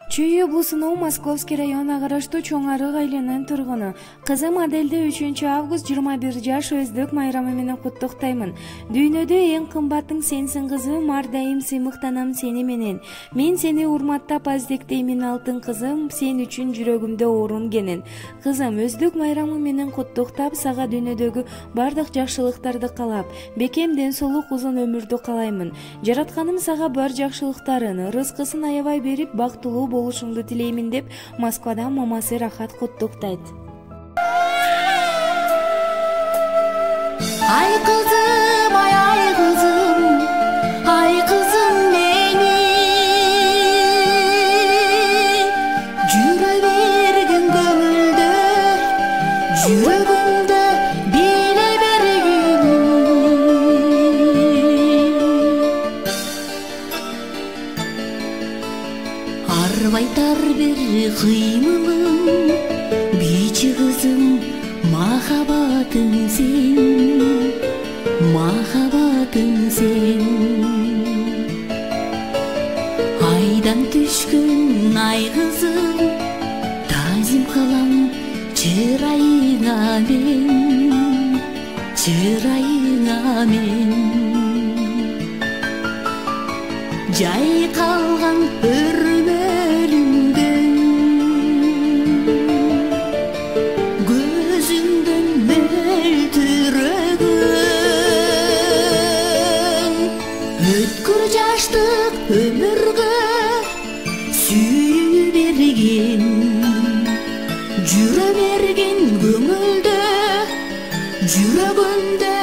Чүй облусунун Московский районуна караштуу Чоң Арык айланын тургуну. Кызым Аделди 3-август 21 жаш өздүк майрамы менен куттуктаймын. Дүйнөдө эң кымбатың сенсиң кызым, ар дайым сыймыктанам сени менен. Мен сени урматтап аздектеймин алтын кызым, сен үчүн жүрөгүмдө орун кенен. Кызым, өздүк майрамы менен куттуктап, сага дүйнөдөгү бардык жакшылыктарды каалап, бекем ден соолук, узун өмүрдү каалаймын. Жаратканым сага бар жакшылыктарын, рызкысын аябай берип, бактылуу болушуңду тилеймин деп Москвадан мамасы Рахат куттуктайт. Ай кызым, ай кызым мени жүрө берген көңүлдөр, жүрөгүмдө биле бергени. Арбайтар бир кыймылым, бичи кызым, махаббатың сен, махаббатың сен. Айдан түшкөн ай кызым, тазим кылам чырайыңа мен, чырайыңа мен. Жайкалган өрмөлүңдөн, көзүңдөн мөлтүрөгөн, өткүр жаштык өмүргө сүйүү берген, жүрө берген көңүлдө, жүрөгүндө